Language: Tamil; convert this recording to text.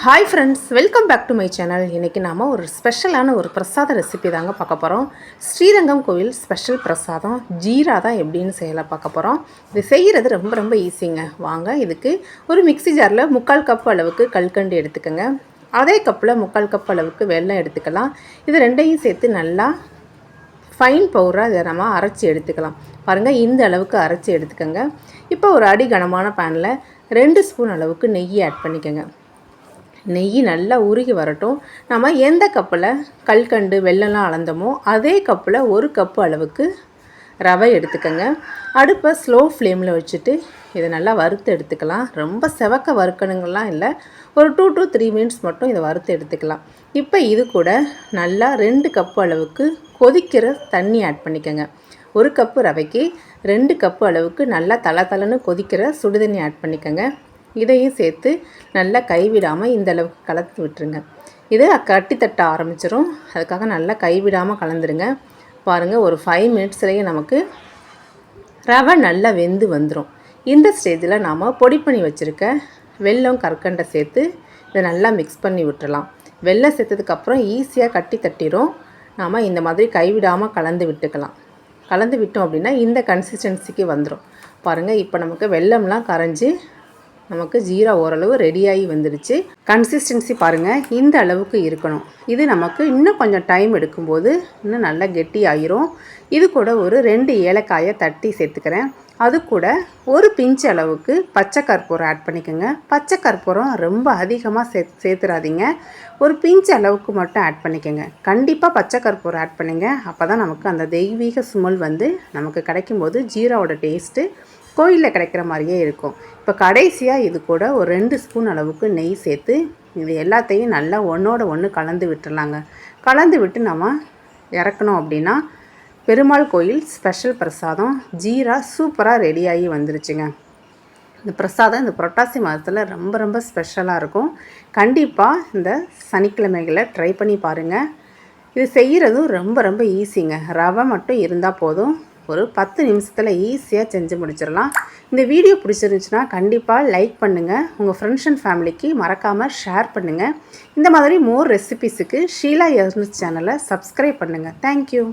Hi friends, welcome back to my channel. இன்றைக்கி நாம் ஒரு ஸ்பெஷலான ஒரு பிரசாத ரெசிபி தாங்க பார்க்க போகிறோம். ஸ்ரீரங்கம் கோவில் ஸ்பெஷல் பிரசாதம் ஜீரா தான் எப்படின்னு செய்யலாம் பார்க்க போகிறோம். இது செய்கிறது ரொம்ப ரொம்ப ஈஸிங்க. வாங்க, இதுக்கு ஒரு மிக்ஸி ஜாரில் 3/4 கப் அளவுக்கு கல்கண்டு எடுத்துக்கோங்க. அதே கப்பில் 3/4 கப் அளவுக்கு வெல்லம் எடுத்துக்கலாம். இது ரெண்டையும் சேர்த்து நல்லா ஃபைன் பவுடராக இதை நம்ம அரைச்சி எடுத்துக்கலாம். பாருங்கள், இந்த அளவுக்கு அரைச்சி எடுத்துக்கோங்க. இப்போ ஒரு அடி கனமான பேனில் 2 ஸ்பூன் அளவுக்கு நெய் ஆட் பண்ணிக்கோங்க. நெய் நல்லா உருகி வரட்டும். நம்ம எந்த கப்பில் கல்கண்டு வெல்லம்லாம் அளந்தோமோ அதே கப்பில் 1 கப்பு அளவுக்கு ரவை எடுத்துக்கோங்க. அடுப்பை ஸ்லோ ஃப்ளேமில் வச்சுட்டு இதை நல்லா வறுத்து எடுத்துக்கலாம். ரொம்ப செவக்க வறுக்கணுங்கலாம் இல்லை, ஒரு 2 to 3 மினிட்ஸ் மட்டும் இதை வறுத்து எடுத்துக்கலாம். இப்போ இது கூட நல்லா 2 கப்பு அளவுக்கு கொதிக்கிற தண்ணி ஆட் பண்ணிக்கோங்க. 1 கப்பு ரவைக்கு 2 கப்பு அளவுக்கு நல்லா தளன்னு கொதிக்கிற சுடுதண்ணி ஆட் பண்ணிக்கோங்க. இதையும் சேர்த்து நல்லா கைவிடாமல் இந்த அளவுக்கு கலந்து விட்டுருங்க. இது கட்டி தட்ட ஆரம்பிச்சிடும், அதுக்காக நல்லா கைவிடாமல் கலந்துருங்க. பாருங்கள், ஒரு 5 மினிட்ஸ்லேயே நமக்கு ரவை நல்லா வெந்து வந்துடும். இந்த ஸ்டேஜில் நாம் பொடி பண்ணி வச்சுருக்க வெல்லம் கற்கண்டை சேர்த்து இதை நல்லா மிக்ஸ் பண்ணி விட்டுறலாம். வெல்லம் சேர்த்ததுக்கப்புறம் ஈஸியாக கட்டி தட்டிடும். நாம் இந்த மாதிரி கைவிடாமல் கலந்து விட்டுக்கலாம். கலந்து விட்டோம் அப்படின்னா இந்த கன்சிஸ்டன்சிக்கு வந்துடும். பாருங்கள், இப்போ நமக்கு வெல்லம்லாம் கரைஞ்சி நமக்கு ஜீரா ஓரளவு ரெடியாகி வந்துடுச்சு. கன்சிஸ்டன்சி பாருங்கள், இந்த அளவுக்கு இருக்கணும். இது நமக்கு இன்னும் கொஞ்சம் டைம் எடுக்கும்போது இன்னும் நல்லா கெட்டி ஆகிரும். இது கூட ஒரு 2 ஏலக்காயை தட்டி சேர்த்துக்கிறேன். அது கூட ஒரு பிஞ்ச் அளவுக்கு பச்சை கற்பூரம் ஆட் பண்ணிக்கோங்க. பச்சை கற்பூரம் ரொம்ப அதிகமாக சேர்த்துறாதீங்க, ஒரு பிஞ்ச் அளவுக்கு மட்டும் ஆட் பண்ணிக்கோங்க. கண்டிப்பாக பச்சை கற்பூரம் ஆட் பண்ணிங்க, அப்போ தான் நமக்கு அந்த தெய்வீக சுமல் வந்து நமக்கு கிடைக்கும்போது ஜீராவோட டேஸ்ட்டு கோயிலில் கிடைக்கிற மாதிரியே இருக்கும். இப்போ கடைசியாக இது கூட ஒரு 2 ஸ்பூன் அளவுக்கு நெய் சேர்த்து இது எல்லாத்தையும் நல்லா ஒன்றோட ஒன்று கலந்து விட்டுடலாங்க. கலந்து விட்டு நம்ம இறக்கணும் அப்படின்னா பெருமாள் கோயில் ஸ்பெஷல் பிரசாதம் ஜீரா சூப்பராக ரெடியாகி வந்துருச்சுங்க. இந்த பிரசாதம் இந்த புரட்டாசி மாதத்தில் ரொம்ப ரொம்ப ஸ்பெஷலாக இருக்கும். கண்டிப்பாக இந்த சனிக்கிழமைகளை ட்ரை பண்ணி பாருங்கள். இது செய்கிறதும் ரொம்ப ரொம்ப ஈஸிங்க. ரவை மட்டும் இருந்தால் போதும், ஒரு 10 நிமிஷத்தில் ஈஸியாக செஞ்சு முடிச்சிடலாம். இந்த வீடியோ பிடிச்சிருந்துச்சுன்னா கண்டிப்பாக லைக் பண்ணுங்கள். உங்கள் ஃப்ரெண்ட்ஸ் அண்ட் ஃபேமிலிக்கு மறக்காமல் ஷேர் பண்ணுங்கள். இந்த மாதிரி மோர் ரெசிபீஸுக்கு ஷீலா எர்னஸ் சேனலை சப்ஸ்கிரைப் பண்ணுங்கள். தேங்க்யூ.